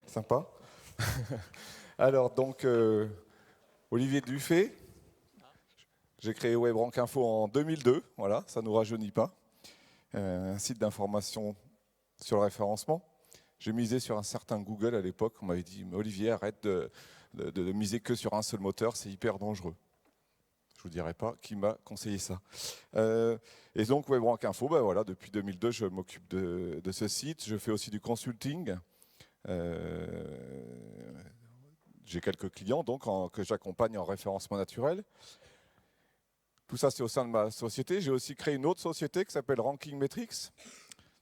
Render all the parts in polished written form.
Sympa. Alors, donc, Olivier Dufay, j'ai créé WebRank Info en 2002, voilà, ça ne nous rajeunit pas. Un site d'information sur le référencement. J'ai misé sur un certain Google à l'époque. On m'avait dit, Olivier, arrête de miser que sur un seul moteur, c'est hyper dangereux. Je ne vous dirai pas qui m'a conseillé ça. Et donc, WebRank Info, ben voilà, depuis 2002, je m'occupe de ce site. Je fais aussi du consulting. J'ai quelques clients donc, que j'accompagne en référencement naturel. Tout ça, c'est au sein de ma société. J'ai aussi créé une autre société qui s'appelle Ranking Metrics,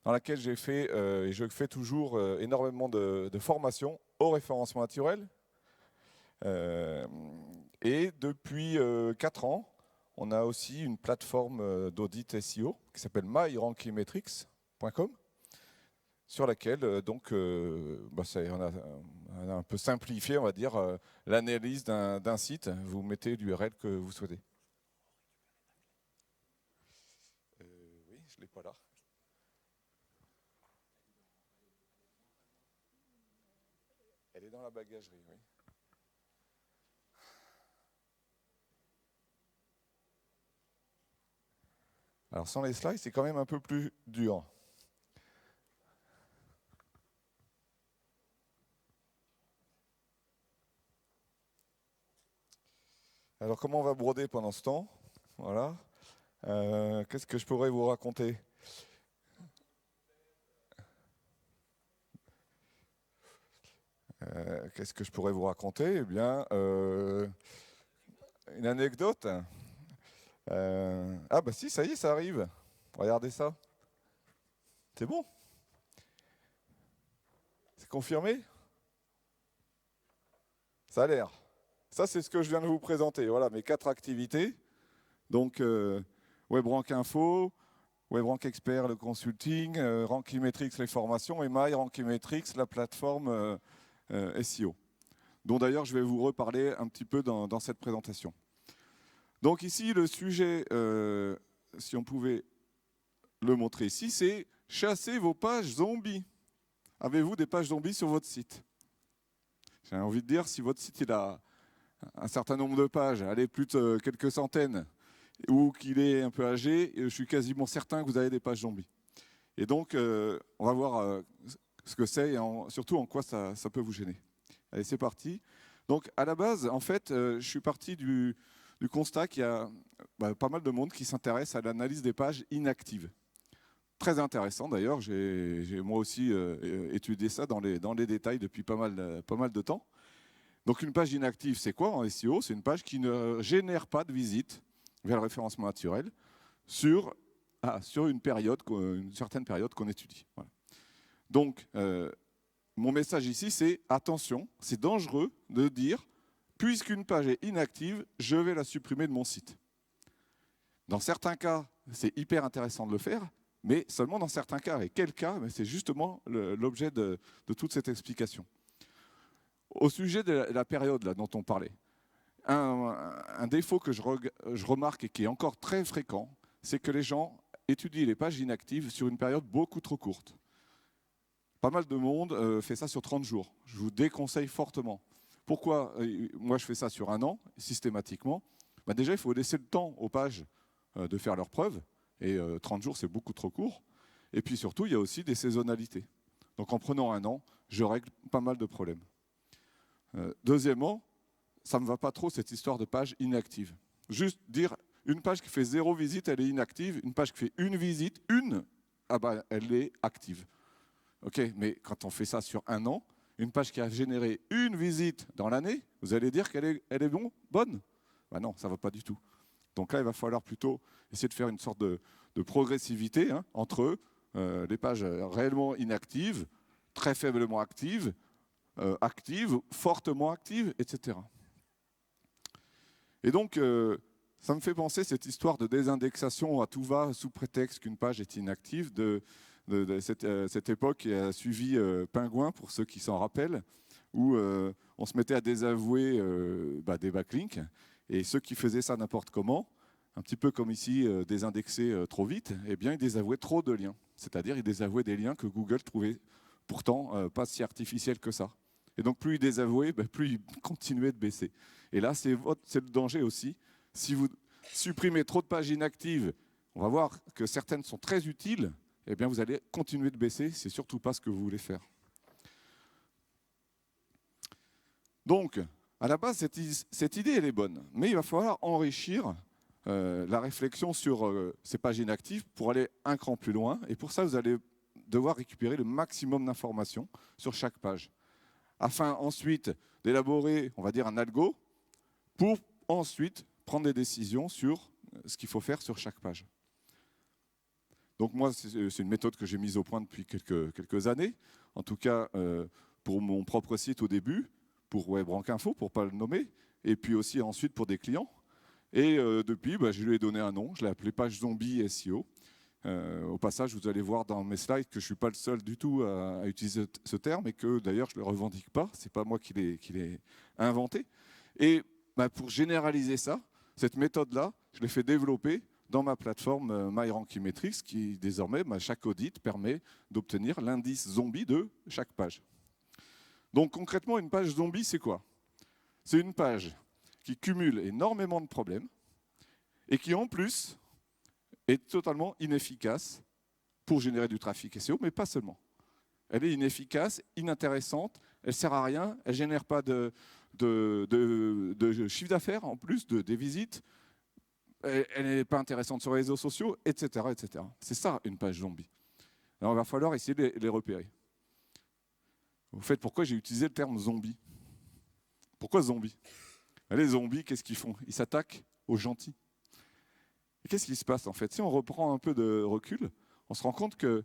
dans laquelle j'ai fait, et je fais toujours énormément de formations au référencement naturel. Et depuis 4 ans, on a aussi une plateforme d'audit SEO qui s'appelle myrankingmetrics.com, sur laquelle on a un peu simplifié, on va dire, l'analyse d'un site. Vous mettez l'URL que vous souhaitez. Oui, je ne l'ai pas là. Elle est dans la bagagerie, oui. Alors sans les slides, c'est quand même un peu plus dur. Alors comment on va broder pendant ce temps? Voilà. Qu'est-ce que je pourrais vous raconter? Qu'est-ce que je pourrais vous raconter? Eh bien, une anecdote. Ah bah si, ça y est, ça arrive. Regardez ça. C'est bon? C'est confirmé? Ça a l'air. Ça, c'est ce que je viens de vous présenter. Voilà mes 4 activités. Donc, WebRank Info, WebRank Expert, le consulting, Rankimetrics, les formations, et myRankimetrics, la plateforme SEO, dont d'ailleurs je vais vous reparler un petit peu dans cette présentation. Donc ici, le sujet, si on pouvait le montrer ici, c'est chasser vos pages zombies. Avez-vous des pages zombies sur votre site? J'ai envie de dire, si votre site il a un certain nombre de pages, allez, plus de quelques centaines, ou qu'il est un peu âgé, je suis quasiment certain que vous avez des pages zombies. Et donc, on va voir ce que c'est et surtout en quoi ça peut vous gêner. Allez, c'est parti. Donc, à la base, en fait, je suis parti du constat qu'il y a pas mal de monde qui s'intéresse à l'analyse des pages inactives. Très intéressant d'ailleurs, j'ai moi aussi étudié ça dans les détails depuis pas mal de temps. Donc une page inactive, c'est quoi en SEO? C'est une page qui ne génère pas de visite vers le référencement naturel sur une certaine période qu'on étudie. Voilà. Donc, mon message ici, c'est attention, c'est dangereux de dire, puisqu'une page est inactive, je vais la supprimer de mon site. Dans certains cas, c'est hyper intéressant de le faire, mais seulement dans certains cas. Et quel cas? C'est justement l'objet de toute cette explication. Au sujet de la période là, dont on parlait, un défaut que je remarque et qui est encore très fréquent, c'est que les gens étudient les pages inactives sur une période beaucoup trop courte. Pas mal de monde fait ça sur 30 jours. Je vous déconseille fortement. Pourquoi moi je fais ça sur 1 an, systématiquement? Déjà, il faut laisser le temps aux pages de faire leurs preuves. Et 30 jours, c'est beaucoup trop court. Et puis surtout, il y a aussi des saisonnalités. Donc en prenant 1 an, je règle pas mal de problèmes. Deuxièmement, ça ne me va pas trop cette histoire de page inactive. Juste dire, une page qui fait 0 visite, elle est inactive. Une page qui fait 1 visite, elle est active. Ok, mais quand on fait ça sur 1 an, une page qui a généré 1 visite dans l'année, vous allez dire qu'elle est bonne? Non, ça ne va pas du tout. Donc là, il va falloir plutôt essayer de faire une sorte de progressivité entre les pages réellement inactives, très faiblement actives, actives, fortement actives, etc. Et donc, ça me fait penser cette histoire de désindexation à tout va sous prétexte qu'une page est inactive de cette époque qui a suivi Penguin, pour ceux qui s'en rappellent, où on se mettait à désavouer des backlinks, et ceux qui faisaient ça n'importe comment, un petit peu comme ici, désindexer trop vite, eh bien, ils désavouaient trop de liens. C'est-à-dire, ils désavouaient des liens que Google trouvait pourtant pas si artificiels que ça. Et donc plus il désavouait, plus il continuait de baisser. Et là, c'est le danger aussi. Si vous supprimez trop de pages inactives, on va voir que certaines sont très utiles, eh bien vous allez continuer de baisser. C'est surtout pas ce que vous voulez faire. Donc, à la base, cette idée, elle est bonne. Mais il va falloir enrichir la réflexion sur ces pages inactives pour aller un cran plus loin. Et pour ça, vous allez devoir récupérer le maximum d'informations sur chaque page, afin ensuite d'élaborer, on va dire, un algo pour ensuite prendre des décisions sur ce qu'il faut faire sur chaque page. Donc moi, c'est une méthode que j'ai mise au point depuis quelques années, en tout cas pour mon propre site au début, pour WebRankInfo, pour ne pas le nommer, et puis aussi ensuite pour des clients. Et depuis, je lui ai donné un nom, je l'ai appelé page zombie SEO. Au passage, vous allez voir dans mes slides que je ne suis pas le seul du tout à utiliser ce terme et que d'ailleurs je ne le revendique pas, ce n'est pas moi qui l'ai inventé. Et pour généraliser ça, cette méthode-là, je l'ai fait développer dans ma plateforme MyRankimetrics qui désormais, chaque audit permet d'obtenir l'indice zombie de chaque page. Donc concrètement, une page zombie, c'est quoi? C'est une page qui cumule énormément de problèmes et qui en plus est totalement inefficace pour générer du trafic SEO, mais pas seulement. Elle est inefficace, inintéressante, elle ne sert à rien, elle ne génère pas de chiffre d'affaires en plus, des visites, elle n'est pas intéressante sur les réseaux sociaux, etc. etc. C'est ça une page zombie. Alors il va falloir essayer de les repérer. Au fait, pourquoi j'ai utilisé le terme zombie? Pourquoi zombie? Les zombies, qu'est-ce qu'ils font? Ils s'attaquent aux gentils. Et qu'est-ce qui se passe en fait? Si on reprend un peu de recul, on se rend compte que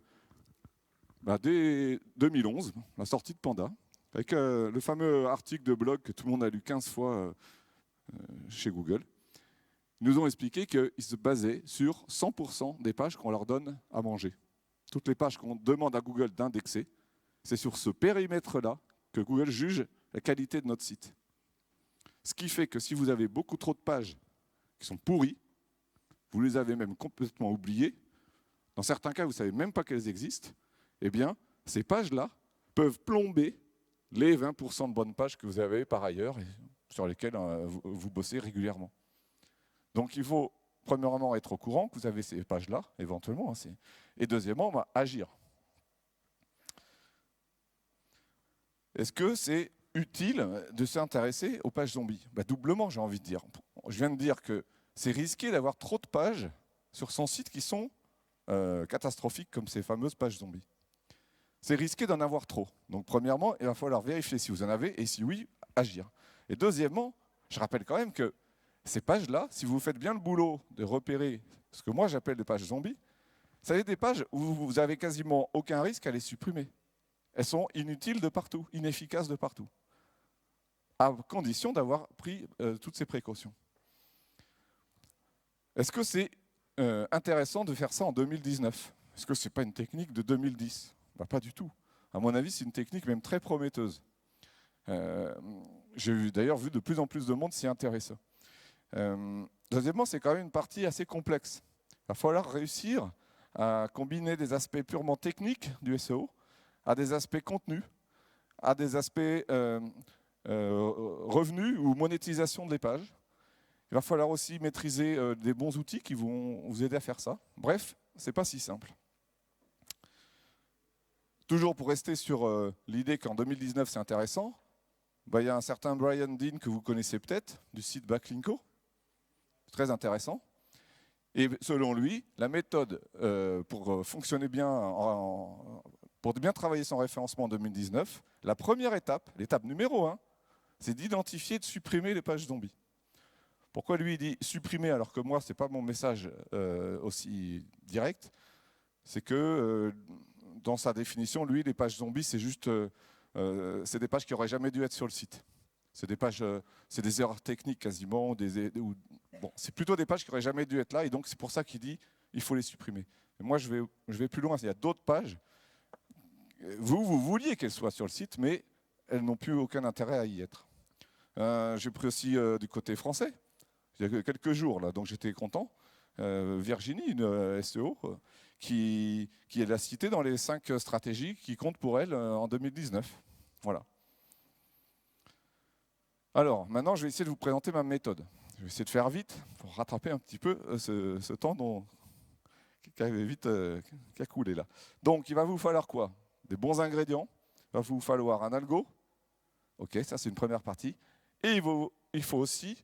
dès 2011, la sortie de Panda, avec le fameux article de blog que tout le monde a lu 15 fois chez Google, ils nous ont expliqué qu'ils se basaient sur 100% des pages qu'on leur donne à manger. Toutes les pages qu'on demande à Google d'indexer, c'est sur ce périmètre-là que Google juge la qualité de notre site. Ce qui fait que si vous avez beaucoup trop de pages qui sont pourries, vous les avez même complètement oubliées, dans certains cas, vous ne savez même pas qu'elles existent, eh bien, ces pages-là peuvent plomber les 20% de bonnes pages que vous avez par ailleurs et sur lesquelles vous bossez régulièrement. Donc, il faut, premièrement, être au courant que vous avez ces pages-là, éventuellement, et deuxièmement, agir. Est-ce que c'est utile de s'intéresser aux pages zombies? Doublement, j'ai envie de dire. Je viens de dire que c'est risqué d'avoir trop de pages sur son site qui sont catastrophiques comme ces fameuses pages zombies. C'est risqué d'en avoir trop. Donc premièrement, il va falloir vérifier si vous en avez et si oui, agir. Et deuxièmement, je rappelle quand même que ces pages-là, si vous faites bien le boulot de repérer ce que moi j'appelle des pages zombies, c'est des pages où vous avez quasiment aucun risque à les supprimer. Elles sont inutiles de partout, inefficaces de partout, à condition d'avoir pris toutes ces précautions. Est-ce que c'est intéressant de faire ça en 2019? Est-ce que ce n'est pas une technique de 2010? Pas du tout. À mon avis, c'est une technique même très prometteuse. J'ai d'ailleurs vu de plus en plus de monde s'y intéresser. Deuxièmement, c'est quand même une partie assez complexe. Il va falloir réussir à combiner des aspects purement techniques du SEO à des aspects contenus, à des aspects revenus ou monétisation des pages. Il va falloir aussi maîtriser des bons outils qui vont vous aider à faire ça. Bref, ce n'est pas si simple. Toujours pour rester sur l'idée qu'en 2019 c'est intéressant, il y a un certain Brian Dean que vous connaissez peut-être, du site Backlinko, très intéressant. Et selon lui, la méthode pour fonctionner bien, pour bien travailler son référencement en 2019, la première étape, l'étape numéro 1, c'est d'identifier et de supprimer les pages zombies. Pourquoi lui il dit supprimer alors que moi, ce n'est pas mon message aussi direct? C'est que dans sa définition, lui, les pages zombies, c'est juste c'est des pages qui n'auraient jamais dû être sur le site. C'est des pages, c'est des erreurs techniques quasiment. C'est plutôt des pages qui n'auraient jamais dû être là, et donc c'est pour ça qu'il dit il faut les supprimer. Et moi, je vais plus loin. Il y a d'autres pages. Vous vouliez qu'elles soient sur le site, mais elles n'ont plus aucun intérêt à y être. J'ai pris aussi du côté français. Il y a quelques jours, là, donc j'étais content. Virginie, une SEO, qui l'a citée dans les 5 stratégies qui comptent pour elle en 2019. Voilà. Alors, maintenant, je vais essayer de vous présenter ma méthode. Je vais essayer de faire vite pour rattraper un petit peu ce temps qui a coulé là. Donc, il va vous falloir quoi? Des bons ingrédients. Il va vous falloir un algo. Ok, ça c'est une première partie. Et il faut aussi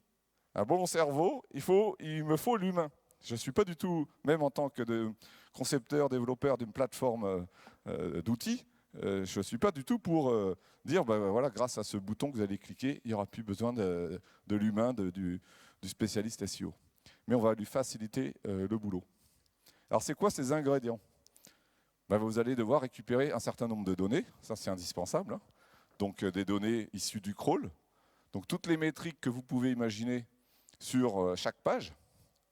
un bon cerveau. Il me faut l'humain. Je ne suis pas du tout, même en tant que concepteur, développeur d'une plateforme d'outils, je ne suis pas du tout pour dire, voilà, grâce à ce bouton que vous allez cliquer, il n'y aura plus besoin de l'humain, du spécialiste SEO. Mais on va lui faciliter le boulot. Alors c'est quoi ces ingrédients? Vous allez devoir récupérer un certain nombre de données, ça c'est indispensable. Hein. Donc des données issues du crawl, donc toutes les métriques que vous pouvez imaginer sur chaque page,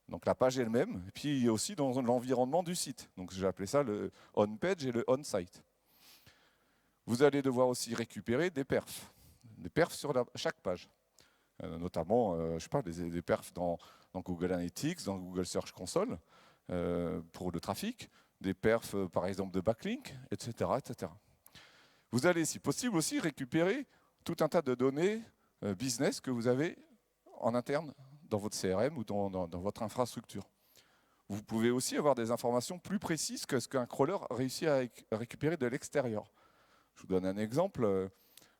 donc la page elle-même, et puis aussi dans l'environnement du site. Donc j'ai appelé ça le on-page et le on-site. Vous allez devoir aussi récupérer des perfs sur chaque page, notamment, je sais pas, des perfs dans Google Analytics, dans Google Search Console, pour le trafic, des perfs par exemple de backlink, etc., etc. Vous allez, si possible, aussi récupérer tout un tas de données business que vous avez en interne dans votre CRM ou dans votre infrastructure. Vous pouvez aussi avoir des informations plus précises que ce qu'un crawler réussit à récupérer de l'extérieur. Je vous donne un exemple.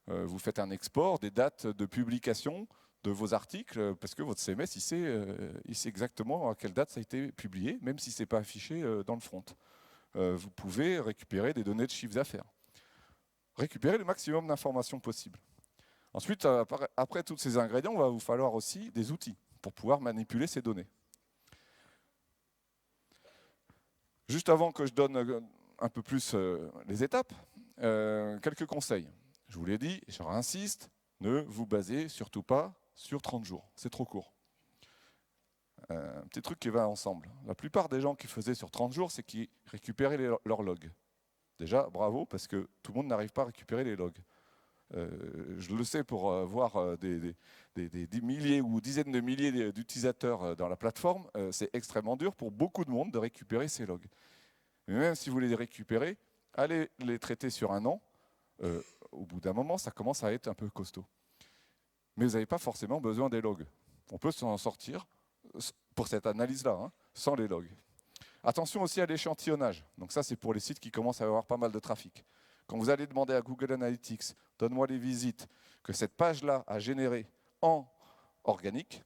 Vous faites un export des dates de publication de vos articles parce que votre CMS, il sait exactement à quelle date ça a été publié, même si ce n'est pas affiché dans le front. Vous pouvez récupérer des données de chiffre d'affaires. Récupérer le maximum d'informations possibles. Ensuite, après tous ces ingrédients, il va vous falloir aussi des outils pour pouvoir manipuler ces données. Juste avant que je donne un peu plus les étapes, quelques conseils. Je vous l'ai dit, je réinsiste, ne vous basez surtout pas sur 30 jours, c'est trop court. Un petit truc qui va ensemble. La plupart des gens qui faisaient sur 30 jours, c'est qu'ils récupéraient leurs logs. Déjà, bravo, parce que tout le monde n'arrive pas à récupérer les logs. Je le sais pour voir des milliers ou dizaines de milliers d'utilisateurs dans la plateforme, c'est extrêmement dur pour beaucoup de monde de récupérer ces logs. Mais même si vous les récupérez, allez les traiter sur un an, au bout d'un moment, ça commence à être un peu costaud. Mais vous n'avez pas forcément besoin des logs. On peut s'en sortir pour cette analyse-là, hein, sans les logs. Attention aussi à l'échantillonnage. Donc ça, c'est pour les sites qui commencent à avoir pas mal de trafic. Quand vous allez demander à Google Analytics, donne-moi les visites que cette page-là a générées en organique,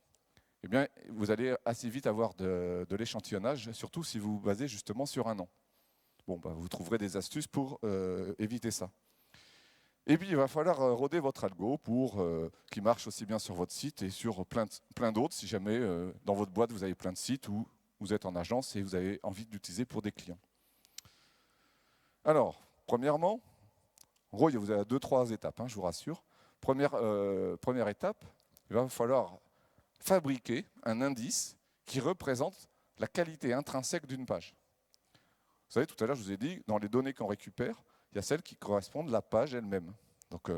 eh bien, vous allez assez vite avoir de l'échantillonnage, surtout si vous vous basez justement sur un an. Bon, vous trouverez des astuces pour éviter ça. Et puis, il va falloir roder votre algo pour qu'il marche aussi bien sur votre site et sur plein d'autres, si jamais dans votre boîte, vous avez plein de sites où vous êtes en agence et vous avez envie d'utiliser pour des clients. Alors, premièrement, en gros, vous avez 2-3 étapes, hein, je vous rassure. Première étape, il va falloir fabriquer un indice qui représente la qualité intrinsèque d'une page. Vous savez, tout à l'heure, je vous ai dit, dans les données qu'on récupère, il y a celles qui correspondent à la page elle-même. Donc,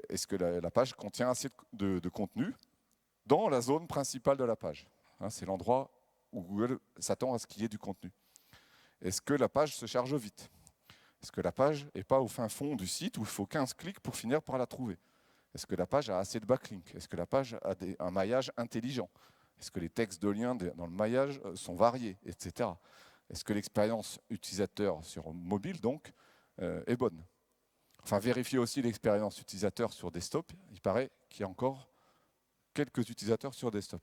est-ce que la page contient assez de contenu dans la zone principale de la page, hein, c'est l'endroit où Google s'attend à ce qu'il y ait du contenu. Est-ce que la page se charge vite? Est-ce que la page n'est pas au fin fond du site où il faut 15 clics pour finir par la trouver? Est-ce que la page a assez de backlinks? Est-ce que la page a un maillage intelligent? Est-ce que les textes de lien dans le maillage sont variés, etc. Est-ce que l'expérience utilisateur sur mobile, donc, est bonne? Enfin, vérifiez aussi l'expérience utilisateur sur desktop. Il paraît qu'il y a encore quelques utilisateurs sur desktop.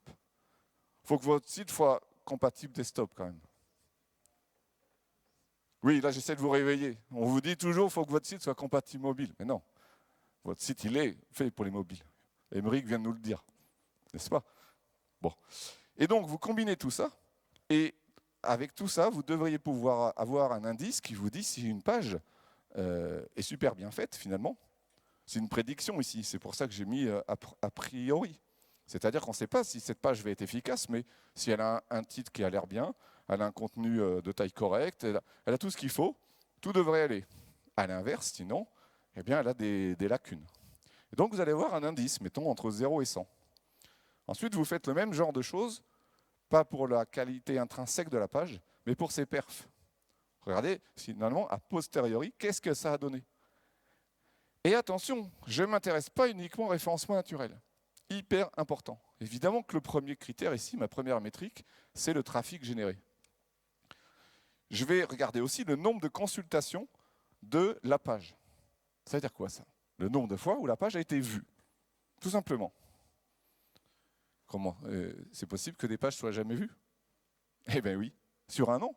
Il faut que votre site soit compatible desktop quand même. Oui, là j'essaie de vous réveiller. On vous dit toujours qu'il faut que votre site soit compatible mobile. Mais non, votre site il est fait pour les mobiles. Émeric vient de nous le dire, n'est-ce pas? Bon. Et donc vous combinez tout ça, et avec tout ça, vous devriez pouvoir avoir un indice qui vous dit si une page est super bien faite finalement. C'est une prédiction ici, c'est pour ça que j'ai mis a priori. C'est-à-dire qu'on ne sait pas si cette page va être efficace, mais si elle a un titre qui a l'air bien, elle a un contenu de taille correcte, elle a tout ce qu'il faut, tout devrait aller. À l'inverse, sinon, eh bien, elle a des lacunes. Et donc vous allez voir un indice, mettons entre 0 et 100. Ensuite, vous faites le même genre de choses, pas pour la qualité intrinsèque de la page, mais pour ses perfs. Regardez, finalement, a posteriori, qu'est-ce que ça a donné? Et attention, je ne m'intéresse pas uniquement au référencement naturel. Hyper important. Évidemment que le premier critère ici, ma première métrique, c'est le trafic généré. Je vais regarder aussi le nombre de consultations de la page. Ça veut dire quoi ça? Le nombre de fois où la page a été vue. Tout simplement. Comment? C'est possible que des pages soient jamais vues? Eh bien oui. Sur un an?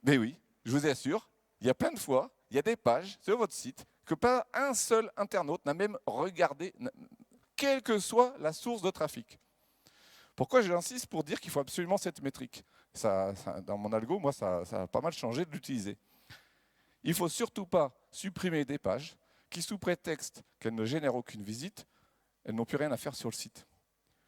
Mais oui, je vous assure, il y a plein de fois, il y a des pages sur votre site que pas un seul internaute n'a même regardé, quelle que soit la source de trafic. Pourquoi j'insiste pour dire qu'il faut absolument cette métrique? Dans mon algo, moi, ça a pas mal changé de l'utiliser. Il ne faut surtout pas supprimer des pages qui, sous prétexte qu'elles ne génèrent aucune visite, elles n'ont plus rien à faire sur le site.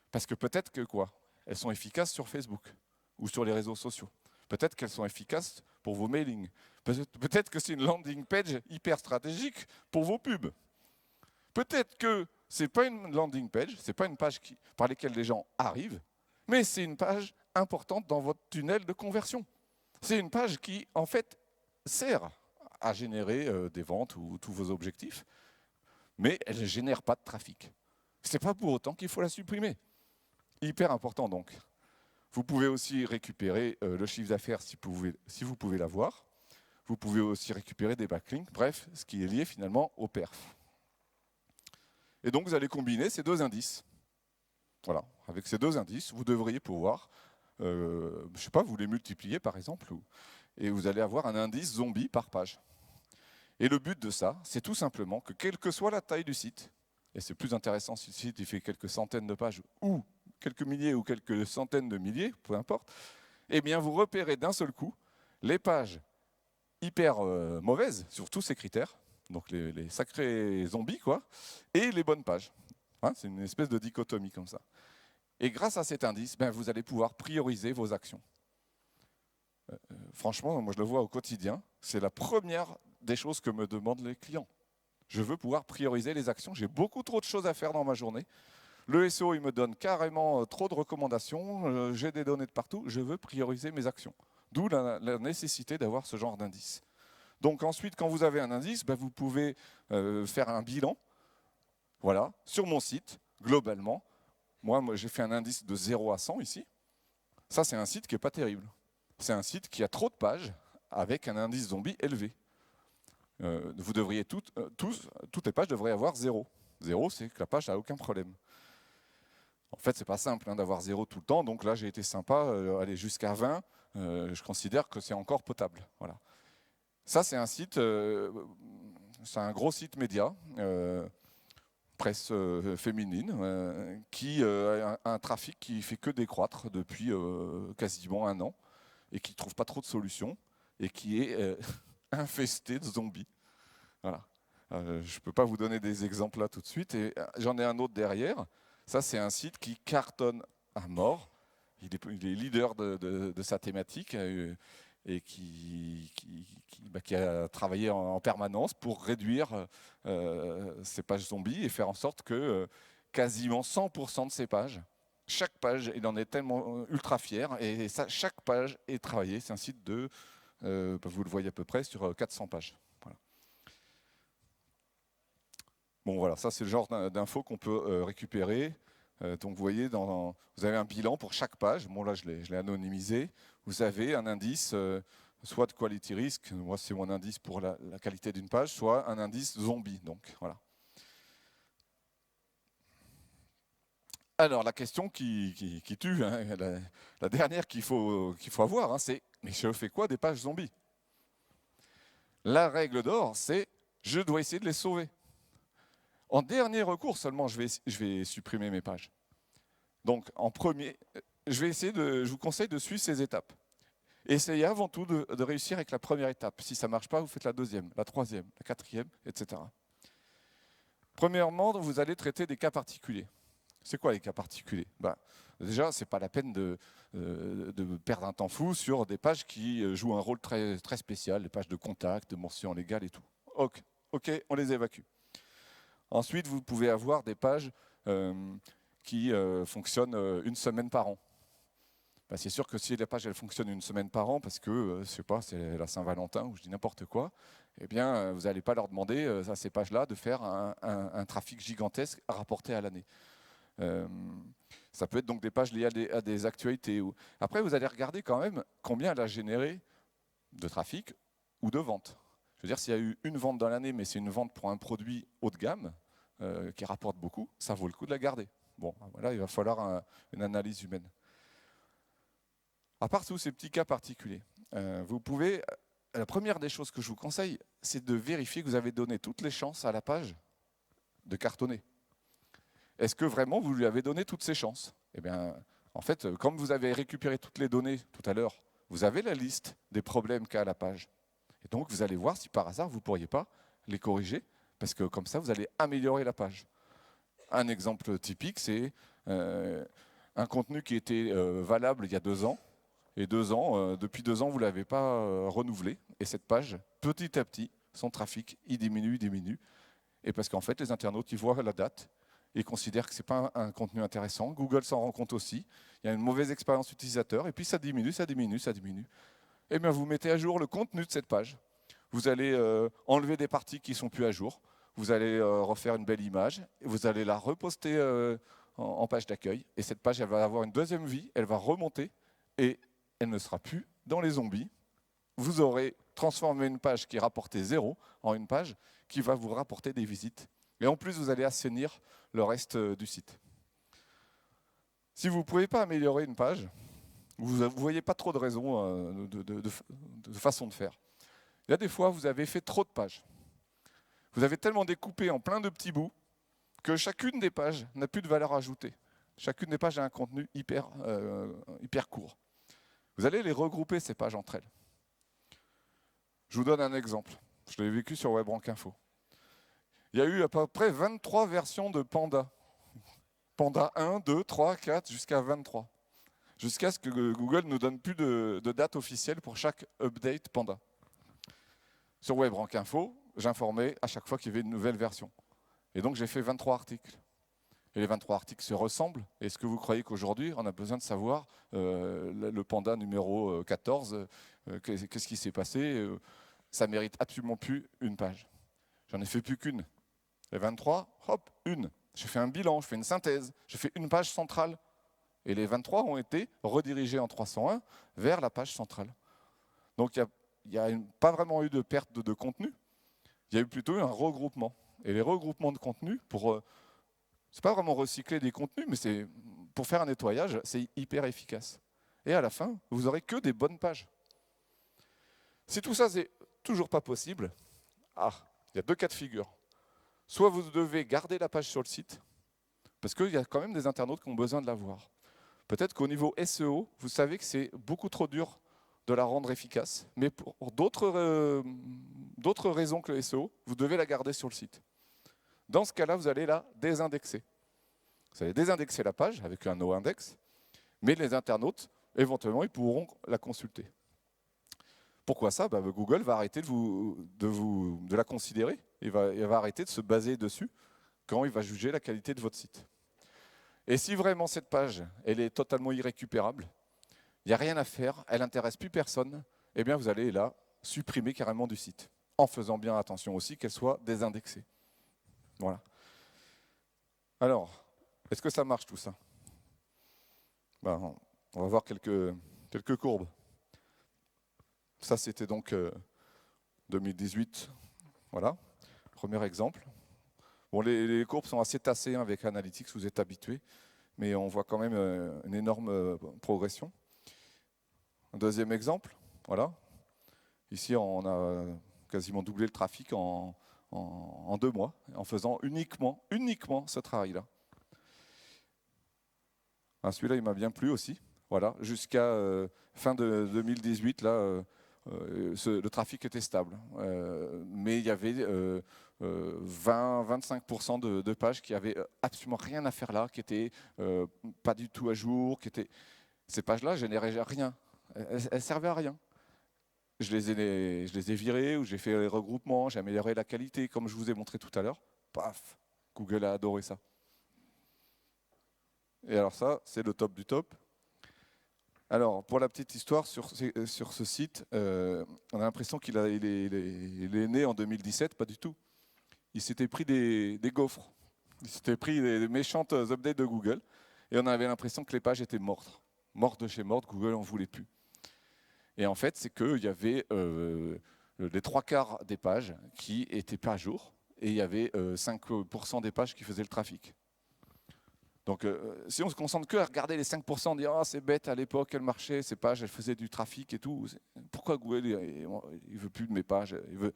Parce que peut-être que quoi? Elles sont efficaces sur Facebook ou sur les réseaux sociaux. Peut-être qu'elles sont efficaces pour vos mailings. Peut-être que c'est une landing page hyper stratégique pour vos pubs. Peut-être que ce n'est pas une landing page, ce n'est pas une page par laquelle les gens arrivent, mais c'est une page importante dans votre tunnel de conversion. C'est une page qui, en fait, sert à générer des ventes ou tous vos objectifs, mais elle ne génère pas de trafic. Ce n'est pas pour autant qu'il faut la supprimer. Hyper important donc. Vous pouvez aussi récupérer le chiffre d'affaires si vous pouvez l'avoir. Vous pouvez aussi récupérer des backlinks, bref, ce qui est lié finalement au perf. Et donc vous allez combiner ces deux indices. Voilà, avec ces deux indices, vous devriez pouvoir, je ne sais pas, vous les multiplier par exemple, et vous allez avoir un indice zombie par page. Et le but de ça, c'est tout simplement que quelle que soit la taille du site, et c'est plus intéressant si le site il fait quelques centaines de pages ou quelques milliers ou quelques centaines de milliers, peu importe, eh bien vous repérez d'un seul coup les pages hyper mauvaises sur tous ces critères, donc les sacrés zombies, quoi, et les bonnes pages. Hein, c'est une espèce de dichotomie comme ça. Et grâce à cet indice, ben, vous allez pouvoir prioriser vos actions. Franchement, moi je le vois au quotidien, c'est la première des choses que me demandent les clients. Je veux pouvoir prioriser les actions, j'ai beaucoup trop de choses à faire dans ma journée. Le SEO, il me donne carrément trop de recommandations, j'ai des données de partout, je veux prioriser mes actions. D'où la nécessité d'avoir ce genre d'indice. Donc ensuite, quand vous avez un indice, ben, vous pouvez faire un bilan. Voilà, sur mon site, globalement, moi j'ai fait un indice de 0 à 100 ici. Ça, c'est un site qui n'est pas terrible. C'est un site qui a trop de pages avec un indice zombie élevé. Vous devriez toutes les pages devraient avoir 0. 0, c'est que la page n'a aucun problème. En fait, c'est pas simple hein, d'avoir 0 tout le temps, donc là j'ai été sympa, aller jusqu'à 20, je considère que c'est encore potable. Voilà. Ça, c'est un site, c'est un gros site média, presse féminine, qui a un trafic qui fait que décroître depuis quasiment un an, et qui ne trouve pas trop de solutions, et qui est infesté de zombies. Voilà. Je ne peux pas vous donner des exemples là tout de suite, et j'en ai un autre derrière. Ça, c'est un site qui cartonne à mort. Il est leader de sa thématique et qui a travaillé en permanence pour réduire ces pages zombies et faire en sorte que quasiment 100% de ces pages, chaque page, il en est tellement ultra fier, et ça, chaque page est travaillée. C'est un site de, vous le voyez à peu près, sur 400 pages. Voilà. Bon voilà, ça c'est le genre d'infos qu'on peut récupérer. Donc vous voyez, vous avez un bilan pour chaque page. Bon là je l'ai anonymisé. Vous avez un indice, soit de quality risk, moi c'est mon indice pour la qualité d'une page, soit un indice zombie. Donc voilà. Alors la question qui tue, hein, la dernière qu'il faut avoir, hein, c'est mais je fais quoi des pages zombies? La règle d'or, c'est je dois essayer de les sauver. En dernier recours seulement, je vais supprimer mes pages. Donc, en premier, je vous conseille de suivre ces étapes. Essayez avant tout de réussir avec la première étape. Si ça ne marche pas, vous faites la deuxième, la troisième, la quatrième, etc. Premièrement, vous allez traiter des cas particuliers. C'est quoi les cas particuliers? Déjà, ce n'est pas la peine de perdre un temps fou sur des pages qui jouent un rôle très, très spécial, les pages de contact, de mention légale et tout. Ok, on les évacue. Ensuite, vous pouvez avoir des pages qui fonctionnent une semaine par an. Ben, c'est sûr que si la page elle fonctionne une semaine par an parce que, je sais pas, c'est la Saint-Valentin ou je dis n'importe quoi, eh bien, vous n'allez pas leur demander à ces pages-là de faire un trafic gigantesque rapporté à l'année. Ça peut être donc des pages liées à des actualités. Après, vous allez regarder quand même combien elle a généré de trafic ou de ventes. Je veux dire, s'il y a eu une vente dans l'année, mais c'est une vente pour un produit haut de gamme qui rapporte beaucoup, ça vaut le coup de la garder. Bon, voilà, il va falloir une analyse humaine. À part tous ces petits cas particuliers, vous pouvez. La première des choses que je vous conseille, c'est de vérifier que vous avez donné toutes les chances à la page de cartonner. Est-ce que vraiment vous lui avez donné toutes ces chances? Eh bien, en fait, comme vous avez récupéré toutes les données tout à l'heure, vous avez la liste des problèmes qu'a la page. Et donc, vous allez voir si par hasard, vous ne pourriez pas les corriger, parce que comme ça, vous allez améliorer la page. Un exemple typique, c'est un contenu qui était valable il y a 2 ans, et depuis 2 ans, vous ne l'avez pas renouvelé, et cette page, petit à petit, son trafic, il diminue, et parce qu'en fait, les internautes, ils voient la date, et considèrent que ce n'est pas un contenu intéressant. Google s'en rend compte aussi. Il y a une mauvaise expérience utilisateur, et puis ça diminue. Eh bien, vous mettez à jour le contenu de cette page. Vous allez enlever des parties qui ne sont plus à jour. Vous allez refaire une belle image. Et vous allez la reposter en page d'accueil. Et cette page, elle va avoir une deuxième vie. Elle va remonter. Et elle ne sera plus dans les zombies. Vous aurez transformé une page qui rapportait 0 en une page qui va vous rapporter des visites. Et en plus, vous allez assainir le reste du site. Si vous ne pouvez pas améliorer une page, vous ne voyez pas trop de raisons de façon de faire. Il y a des fois, vous avez fait trop de pages. Vous avez tellement découpé en plein de petits bouts que chacune des pages n'a plus de valeur ajoutée. Chacune des pages a un contenu hyper court. Vous allez les regrouper, ces pages, entre elles. Je vous donne un exemple. Je l'ai vécu sur WebRank Info. Il y a eu à peu près 23 versions de Panda. Panda 1, 2, 3, 4, jusqu'à 23. Jusqu'à ce que Google ne nous donne plus de date officielle pour chaque update Panda. Sur WebRank Info, j'informais à chaque fois qu'il y avait une nouvelle version. Et donc j'ai fait 23 articles. Et les 23 articles se ressemblent. Est-ce que vous croyez qu'aujourd'hui, on a besoin de savoir le Panda numéro 14, qu'est-ce qui s'est passé? Ça ne mérite absolument plus une page. J'en ai fait plus qu'une. Les 23, hop, une. J'ai fait un bilan, je fais une synthèse, je fais une page centrale. Et les 23 ont été redirigés en 301 vers la page centrale. Donc il n'y a pas vraiment eu de perte de contenu, il y a eu plutôt un regroupement. Et les regroupements de contenu, c'est pas vraiment recycler des contenus, mais c'est pour faire un nettoyage, c'est hyper efficace. Et à la fin, vous n'aurez que des bonnes pages. Si tout ça, c'est toujours pas possible, il y a 2 cas de figure. Soit vous devez garder la page sur le site, parce qu'il y a quand même des internautes qui ont besoin de la voir. Peut-être qu'au niveau SEO, vous savez que c'est beaucoup trop dur de la rendre efficace, mais pour d'autres raisons que le SEO, vous devez la garder sur le site. Dans ce cas-là, vous allez la désindexer. Vous allez désindexer la page avec un noindex, mais les internautes, éventuellement, ils pourront la consulter. Pourquoi ça? Google va arrêter de la considérer. Il va arrêter de se baser dessus quand il va juger la qualité de votre site. Et si vraiment cette page, elle est totalement irrécupérable, il n'y a rien à faire, elle n'intéresse plus personne, eh bien vous allez la supprimer carrément du site, en faisant bien attention aussi qu'elle soit désindexée. Voilà. Alors, est-ce que ça marche tout ça? On va voir quelques courbes. Ça, c'était donc 2018. Voilà, premier exemple. Bon, les courbes sont assez tassées avec Analytics, vous êtes habitués, mais on voit quand même une énorme progression. Un deuxième exemple, voilà. Ici, on a quasiment doublé le trafic en 2 mois, en faisant uniquement ce travail-là. Celui-là, il m'a bien plu aussi. Voilà, jusqu'à fin de 2018, là, le trafic était stable. Mais il y avait 20-25% de pages qui avaient absolument rien à faire là, qui n'étaient pas du tout à jour. Ces pages-là ne généraient rien. Elles ne servaient à rien. Je les ai virées, ou j'ai fait les regroupements, j'ai amélioré la qualité, comme je vous ai montré tout à l'heure. Paf, Google a adoré ça. Et alors ça, c'est le top du top. Alors, pour la petite histoire, sur ce site, on a l'impression il est né en 2017, pas du tout. Il s'était pris des gaufres. Il s'était pris des méchantes updates de Google. Et on avait l'impression que les pages étaient mortes. Mortes de chez mortes, Google n'en voulait plus. Et en fait, c'est qu'il y avait les 3/4 des pages qui n'étaient pas à jour. Et il y avait 5% des pages qui faisaient le trafic. Donc, si on se concentre que à regarder les 5%, on dit « Ah, c'est bête, à l'époque, elle marchait, ces pages, elles faisaient du trafic et tout. Pourquoi Google, il ne veut plus de mes pages il veut... »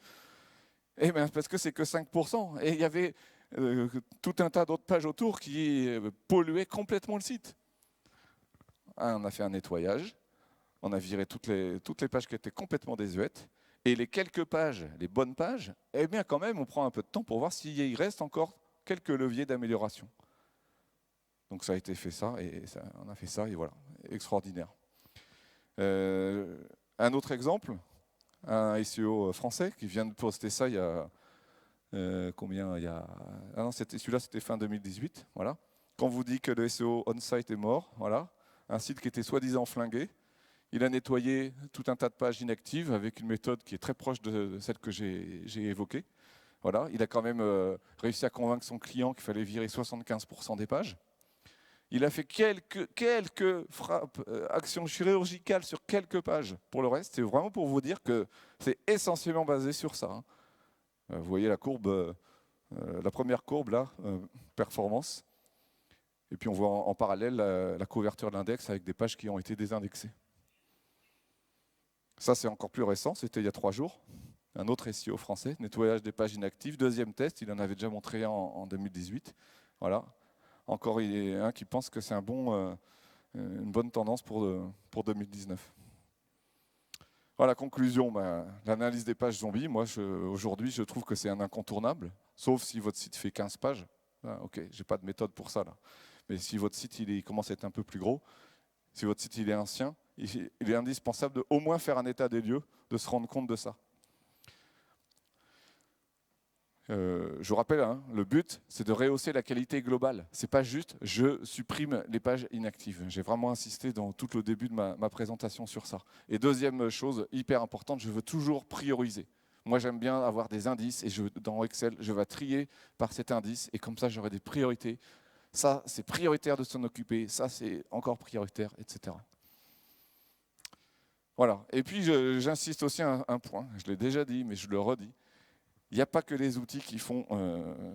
Eh bien, parce que c'est que 5%. Et il y avait tout un tas d'autres pages autour qui polluaient complètement le site. On a fait un nettoyage, on a viré toutes les pages qui étaient complètement désuètes. Et les quelques pages, les bonnes pages, eh bien, quand même, on prend un peu de temps pour voir s'il reste encore quelques leviers d'amélioration. Donc ça a été fait ça, et on a fait ça, et voilà, extraordinaire. Un autre exemple, un SEO français qui vient de poster ça il y a combien il y a... Ah non, celui-là c'était fin 2018, voilà. Quand on vous dit que le SEO on-site est mort, voilà, un site qui était soi-disant flingué, il a nettoyé tout un tas de pages inactives avec une méthode qui est très proche de celle que j'ai évoquée. Voilà, il a quand même réussi à convaincre son client qu'il fallait virer 75% des pages. Il a fait quelques frappes, actions chirurgicales sur quelques pages. Pour le reste, c'est vraiment pour vous dire que c'est essentiellement basé sur ça. Hein. Vous voyez la courbe, la première courbe là, performance. Et puis on voit en parallèle la couverture de l'index avec des pages qui ont été désindexées. Ça, c'est encore plus récent, c'était il y a 3 jours. Un autre SEO français, nettoyage des pages inactives. Deuxième test, il en avait déjà montré en 2018. Voilà. Encore il y a un qui pense que c'est une bonne tendance pour 2019. Voilà, conclusion, l'analyse des pages zombies, moi aujourd'hui je trouve que c'est un incontournable, sauf si votre site fait 15 pages. Ah, ok, j'ai pas de méthode pour ça là. Mais si votre site il commence à être un peu plus gros, si votre site il est ancien, il est indispensable de au moins faire un état des lieux, de se rendre compte de ça. Je vous rappelle, hein, le but, c'est de rehausser la qualité globale. Ce n'est pas juste « je supprime les pages inactives ». J'ai vraiment insisté dans tout le début de ma présentation sur ça. Et deuxième chose hyper importante, je veux toujours prioriser. Moi, j'aime bien avoir des indices et dans Excel, je vais trier par cet indice et comme ça, j'aurai des priorités. Ça, c'est prioritaire de s'en occuper. Ça, c'est encore prioritaire, etc. Voilà. Et puis, j'insiste aussi un point. Je l'ai déjà dit, mais je le redis. Il n'y a pas que les outils qui font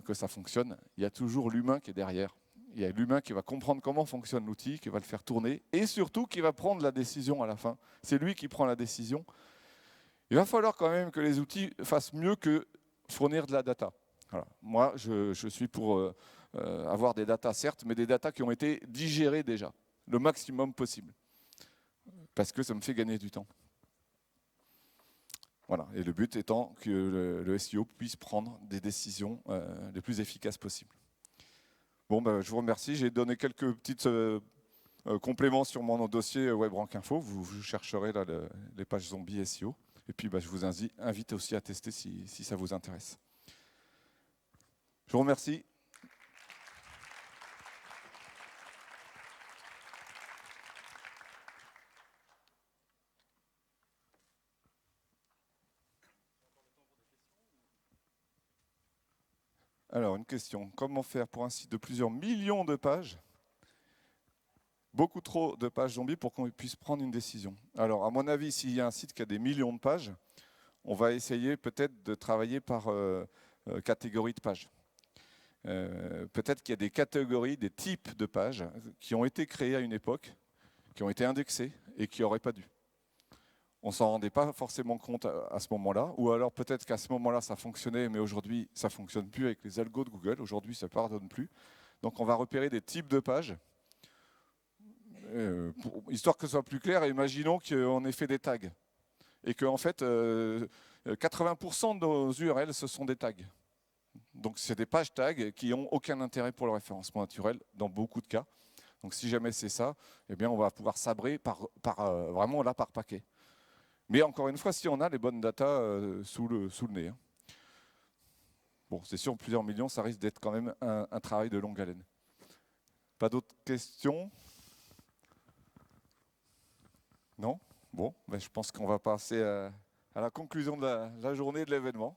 que ça fonctionne, il y a toujours l'humain qui est derrière. Il y a l'humain qui va comprendre comment fonctionne l'outil, qui va le faire tourner, et surtout qui va prendre la décision à la fin. C'est lui qui prend la décision. Il va falloir quand même que les outils fassent mieux que fournir de la data. Voilà. Moi, je suis pour avoir des datas, certes, mais des datas qui ont été digérées déjà, le maximum possible, parce que ça me fait gagner du temps. Voilà. Et le but étant que le SEO puisse prendre des décisions les plus efficaces possibles. Bon, je vous remercie. J'ai donné quelques petits compléments sur mon dossier WebRank Info. Vous chercherez là, les pages zombies SEO. Et puis, je vous invite aussi à tester si ça vous intéresse. Je vous remercie. Alors, une question. Comment faire pour un site de plusieurs millions de pages, beaucoup trop de pages zombies pour qu'on puisse prendre une décision? Alors, à mon avis, s'il y a un site qui a des millions de pages, on va essayer peut-être de travailler par catégorie de pages. Peut-être qu'il y a des catégories, des types de pages qui ont été créées à une époque, qui ont été indexées et qui n'auraient pas dû. On ne s'en rendait pas forcément compte à ce moment-là, ou alors peut-être qu'à ce moment-là ça fonctionnait, mais aujourd'hui ça ne fonctionne plus avec les algos de Google, aujourd'hui ça ne pardonne plus. Donc on va repérer des types de pages, histoire que ce soit plus clair, imaginons qu'on ait fait des tags, et qu'en fait 80% de nos URL ce sont des tags. Donc c'est des pages tags qui n'ont aucun intérêt pour le référencement naturel dans beaucoup de cas. Donc si jamais c'est ça, eh bien on va pouvoir sabrer vraiment là par paquet. Mais encore une fois, si on a les bonnes datas sous le nez. Hein. Bon, c'est sûr, plusieurs millions, ça risque d'être quand même un travail de longue haleine. Pas d'autres questions? Non? Bon, ben, je pense qu'on va passer à la conclusion de la journée de l'événement.